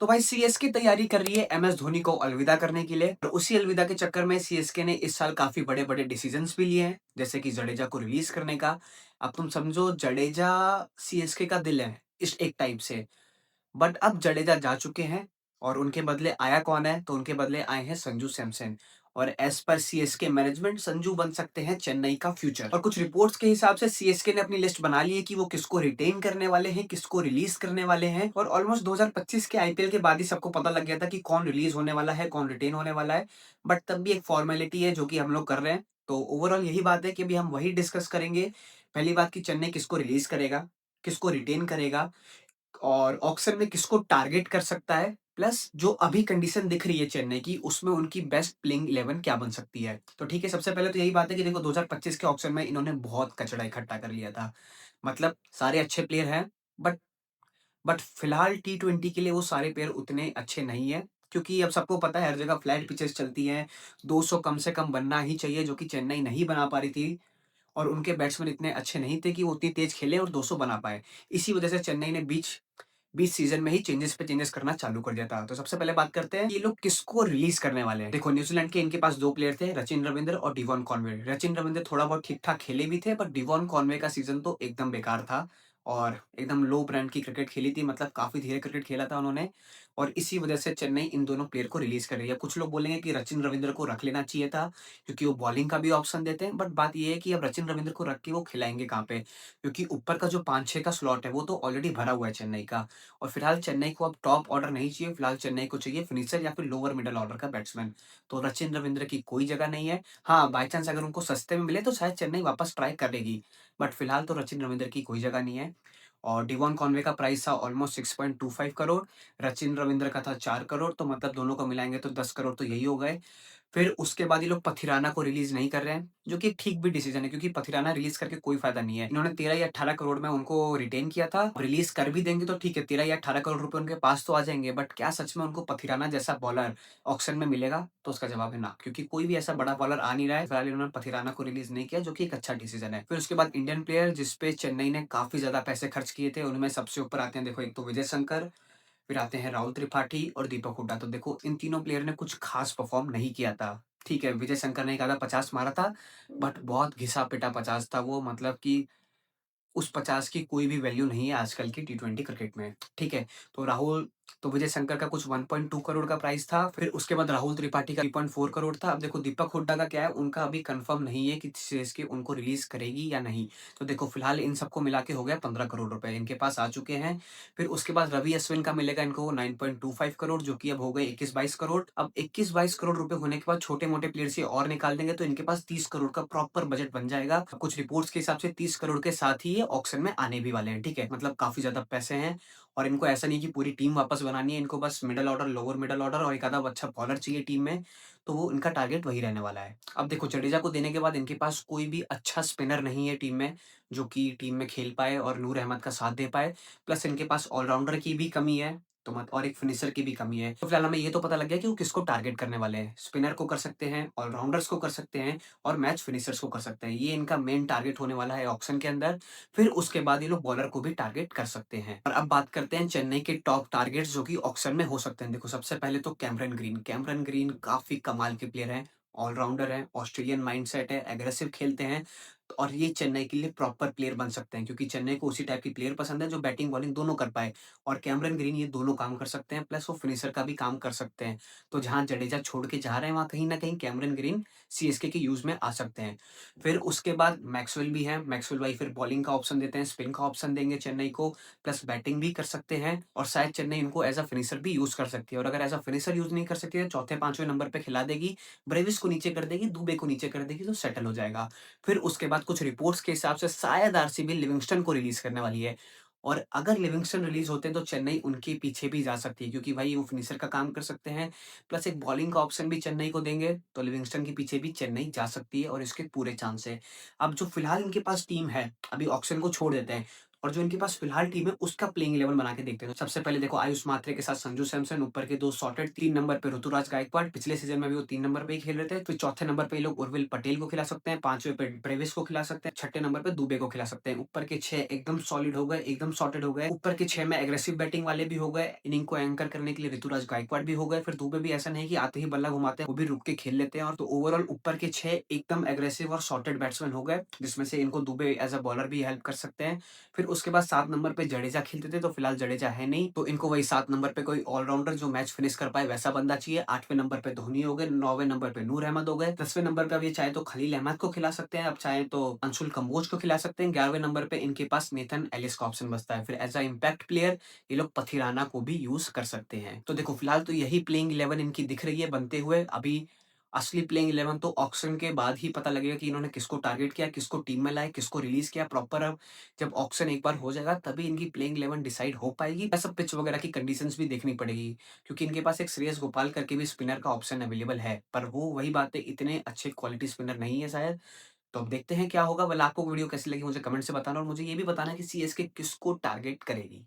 तो भाई सीएसके तैयारी कर रही है एमएस धोनी को अलविदा करने के लिए और उसी अलविदा के चक्कर में सीएसके ने इस साल काफी बड़े-बड़े डिसीजंस भी लिए हैं, जैसे कि जडेजा को रिलीज करने का। अब तुम समझो जडेजा सीएसके का दिल है इस एक टाइप से। बट अब जडेजा जा चुके हैं और उनके बदले आया कौन है? तो उनके बदले आए हैं संजू सैमसन और as per CSK management Sanju बन सकते हैं चेन्नई का फ्यूचर। और कुछ रिपोर्ट्स के हिसाब से सीएसके ने अपनी लिस्ट बना ली है कि वो किसको रिटेन करने वाले हैं, किसको रिलीज करने वाले हैं और ऑलमोस्ट 2025 के आईपीएल के बाद ही सबको पता लग गया था कि कौन रिलीज होने वाला है, कौन रिटेन होने वाला है। बट तब भी एक फॉर्मेलिटी है जो कि हम लोग कर रहे हैं। तो ओवरऑल यही बात है कि अभी हम वही डिस्कस करेंगे। पहली बात कि चेन्नई किसको रिलीज करेगा, किसको रिटेन करेगा और ऑक्शन में किसको टारगेट कर सकता है, प्लस जो अभी कंडीशन दिख रही है चेन्नई की, उसमें उनकी बेस्ट प्लेइंग 11 क्या बन सकती है। तो ठीक है, सबसे पहले तो यही बात है कि देखो 2025 के ऑक्शन में इन्होंने बहुत कचरा इकट्ठा कर लिया था। मतलब सारे अच्छे प्लेयर हैं, बट फिलहाल टी20 के लिए वो सारे प्लेयर उतने अच्छे नहीं हैं, क्योंकि अब सबको पता है हर जगह फ्लैट पिचेस चलती हैं, 200 कम से कम बनना ही चाहिए, जो कि चेन्नई नहीं बना पा रही थी। और उनके बैट्समैन इतने अच्छे नहीं थे कि वो उतनी तेज खेले और 200 बना पाए। इसी वजह से चेन्नई ने बीच सीजन में ही चेंजेस पे चेंजेस करना चालू कर दिया था। तो सबसे पहले बात करते हैं ये लोग किसको रिलीज करने वाले हैं। देखो न्यूजीलैंड के इनके पास 2 प्लेयर थे, रचिन रविंद्र और डिवॉन कॉनवे। रचिन रविंद्र थोड़ा बहुत ठीक-ठाक खेले भी थे, बट डिवॉन कॉनवे का सीजन तो एकदम बेकार था और एकदम लो ब्रांड की क्रिकेट खेली थी, मतलब काफ़ी धीरे क्रिकेट खेला था उन्होंने और इसी वजह से चेन्नई इन दोनों प्लेयर को रिलीज कर रही है। कुछ लोग बोलेंगे कि रचिन रविंद्र को रख लेना चाहिए था, क्योंकि वो बॉलिंग का भी ऑप्शन देते हैं, बट बात ये है कि अब रचिन रविंद्र को रख के वो खिलाएँगे कहाँ पे? क्योंकि ऊपर का जो 5-6 का स्लॉट है, वो तो ऑलरेडी भरा हुआ है चेन्नई का। और फिलहाल चेन्नई को अब टॉप ऑर्डर नहीं चाहिए, फिलहाल चेन्नई को चाहिए फिनिशर या फिर लोअर मिडल ऑर्डर का बैट्समैन। तो सचिन रविंद्र की कोई जगह नहीं है। हाँ, बाय चांस अगर उनको सस्ते में मिले तो शायद चेन्नई वापस ट्राई करेगी, बट फिलहाल तो सचिन रविंद्र की कोई जगह नहीं है। और डिवॉन कॉनवे का प्राइस था ऑलमोस्ट 6.25 करोड़, रचिन रविंद्र का था 4 करोड़, तो मतलब दोनों को मिलाएँगे तो 10 करोड़ तो यही हो गए। फिर उसके बाद ये लोग पथिराना को रिलीज़ नहीं कर रहे हैं, जो कि ठीक भी डिसीज़न है, क्योंकि पथिराना रिलीज़ करके कोई फ़ायदा नहीं है। इन्होंने 13 या 18 करोड़ में उनको रिटेन किया था, रिलीज़ कर भी देंगे तो ठीक है, 13 या 18 करोड़ रुपए उनके पास तो आ जाएँगे, बट क्या सच में उनको पथिराना जैसा बॉलर ऑक्शन में मिलेगा? तो उसका जवाब है ना, क्योंकि कोई भी ऐसा बड़ा बॉलर आ नहीं रहा है। फिलहाल इन्होंने पथिराना को रिलीज़ नहीं किया, जो कि एक अच्छा डिसीज़न है। फिर उसके बाद इंडियन प्लेयर जिस पे चेन्नई ने काफ़ी ज़्यादा पैसे खर्च किए थे, उनमें सबसे ऊपर आते हैं देखो, एक तो विजय शंकर, फिर आते हैं राहुल त्रिपाठी और दीपक हुड्डा। तो देखो इन तीनों प्लेयर ने कुछ खास परफ़ॉर्म नहीं किया था। ठीक है, विजय शंकर ने एक आधा 50 मारा था, बट बहुत घिसा-पिटा 50 था वो, मतलब कि उस 50 की कोई भी वैल्यू नहीं है आजकल की टी20 क्रिकेट में, ठीक है? तो विजय शंकर का कुछ 1.2 करोड़ का प्राइस था, फिर उसके बाद राहुल त्रिपाठी का 3.4 करोड़ था। अब देखो दीपक हुड्डा का क्या है, उनका अभी कन्फर्म नहीं है कि सीएसके उनको रिलीज़ करेगी या नहीं। तो देखो फिलहाल इन सबको मिला के हो गया 15 करोड़ रुपए इनके पास आ चुके हैं। फिर उसके बाद रवि अश्विन का मिलेगा इनको 9.25 करोड़, जो कि अब हो गए 21-22 करोड़। अब 21-22 करोड़ रुपए होने के बाद छोटे-मोटे प्लेयर से और निकाल देंगे तो इनके पास 30 करोड़ का प्रॉपर बजट बन जाएगा। कुछ रिपोर्ट्स के हिसाब से 30 करोड़ के साथ ही ये ऑक्शन में आने भी वाले हैं, ठीक है? मतलब काफ़ी ज़्यादा पैसे हैं और इनको ऐसा नहीं है कि पूरी टीम वापस बनानी है, इनको बस middle order, lower middle order और एक आधा अच्छा बॉलर चाहिए टीम में, तो वो इनका टारगेट वही रहने वाला है। अब देखो जडेजा को देने के बाद इनके पास कोई भी अच्छा स्पिनर नहीं है टीम में, जो कि टीम में खेल पाए और नूर अहमद का साथ दे पाए, प्लस इनके पास ऑलराउंडर की भी कमी है, तो मत और एक फिनिशर की भी कमी है। तो फिलहाल हमें ये तो पता लग गया कि वो किसको टारगेट करने वाले हैं। स्पिनर को कर सकते हैं, ऑलराउंडर्स को कर सकते हैं और मैच फिनिशर्स को कर सकते हैं। ये इनका मेन टारगेट होने वाला है ऑक्शन के अंदर। फिर उसके बाद ये लोग बॉलर को भी टारगेट कर सकते हैं। और अब बात करते हैं चेन्नई के टॉप टारगेट्स जो कि ऑक्शन में हो सकते हैं। देखो सबसे पहले तो कैमरन ग्रीन। कैमरन ग्रीन काफ़ी कमाल के प्लेयर हैं, ऑलराउंडर हैं, ऑस्ट्रेलियन माइंडसेट है, एग्रेसिव खेलते हैं और ये चेन्नई के लिए प्रॉपर प्लेयर बन सकते हैं, क्योंकि चेन्नई को उसी टाइप की प्लेयर पसंद है जो बैटिंग बॉलिंग दोनों कर पाए और कैमरन ग्रीन ये दोनों काम कर सकते हैं, प्लस वो फिनिशर का भी काम कर सकते हैं। तो जहाँ जडेजा छोड़ के जा रहे हैं, वहाँ कहीं न कहीं कैमरन ग्रीन सीएसके के यूज़ में आ सकते हैं। फिर उसके बाद मैक्सवेल भी हैं, मैक्सवेल भाई फिर बॉलिंग का ऑप्शन देते हैं, स्पिन का ऑप्शन देंगे चेन्नई को, प्लस बैटिंग भी कर सकते हैं और शायद चेन्नई इनको एज़ अ फिनिशर भी यूज़ कर सकती है और अगर एज़ अ फिनिशर यूज़ नहीं कर सकती है, तो चौथे, 5वें नंबर पे खिला देगी, ब्रेविस को नीचे कर देगी, दुबे को नीचे कर देगी, तो सेटल हो जाएगा। फिर उसके बाद कुछ रिपोर्ट्स के हिसाब से शायद आरसीबी लिविंगस्टन को रिलीज़ करने वाली है और अगर लिविंगस्टन रिलीज़ होते हैं, तो चेन्नई उनके पीछे भी जा सकती है, क्योंकि भाई वो फिनिशर का काम कर सकते हैं, प्लस एक बॉलिंग का ऑप्शन भी चेन्नई को देंगे, तो लिविंगस्टन के पीछे भी चेन्नई जा सकती है और इसके पूरे चांस है। अब जो फिलहाल इनके पास टीम है, अभी ऑक्शन को छोड़ देते हैं, और जो इनके पास फिलहाल टीम है उसका प्लेइंग 11 बना के देखते हैं। तो सबसे पहले देखो आयुष मात्रे के साथ संजू सैमसन, ऊपर के 2 सॉर्टेड, 3 नंबर पे ऋतुराज गायकवाड़, पिछले सीज़न में भी वो 3 नंबर पे ही खेल रहे थे। फिर चौथे नंबर पे ये लोग उर्विल पटेल को खिला सकते हैं, 5वें पे ब्रेविस को खिला सकते हैं, छठे नंबर पे दुबे को खिला सकते हैं। ऊपर के 6 एकदम सॉलिड हो गए, एकदम सॉर्टेड हो गए। ऊपर के 6 में एग्रेसिव बैटिंग वाले भी हो गए, इनिंग को एंकर करने के लिए ऋतुराज गायकवाड़ भी हो गए। फिर दुबे भी ऐसा नहीं कि आते ही बल्ला घुमाते हैं, वो भी रुक के खेल लेते हैं। और तो ओवरऑल ऊपर के 6 एकदम एग्रेसिव और सॉर्टेड बैट्समैन हो गए, जिसमें से इनको दुबे एज़ अ बॉलर भी हेल्प कर सकते हैं। फिर उसके बाद 7 नंबर पे जडेजा खेलते थे, तो फिलहाल जडेजा है नहीं, तो इनको वही 7 नंबर पे कोई ऑलराउंडर जो मैच फिनिश कर पाए वैसा बंदा चाहिए। 8वें नंबर पे धोनी हो गए, 9वें नंबर पे नूर अहमद हो गए, 10वें नंबर पे अब ये चाहे तो खलील अहमद को खिला सकते हैं, अब चाहे तो अंशुल कंबोज को खिला सकते हैं। 11वें नंबर पे इनके पास नेथन एलिस का ऑप्शन बचता है। फिर एज अ इम्पैक्ट प्लेयर ये लोग पथिराना को भी यूज कर सकते हैं। तो देखो फिलहाल तो यही प्लेइंग 11 इनकी दिख रही है बनते हुए। अभी असली प्लेइंग 11 तो ऑक्शन के बाद ही पता लगेगा कि इन्होंने किसको टारगेट किया, किसको टीम में लाए, किसको रिलीज किया प्रॉपर। अब जब ऑक्शन एक बार हो जाएगा तभी इनकी प्लेइंग 11 डिसाइड हो पाएगी। सब पिच वगैरह की कंडीशंस भी देखनी पड़ेगी, क्योंकि इनके पास एक श्रेयस गोपाल करके भी स्पिनर का ऑप्शन अवेलेबल है, पर वो वही बात है, इतने अच्छे क्वालिटी स्पिनर नहीं है शायद। तो अब देखते हैं क्या होगा। वेल आपको वीडियो कैसी लगी मुझे कमेंट से बताना, और मुझे ये भी बताना कि सीएसके किसको टारगेट करेगी।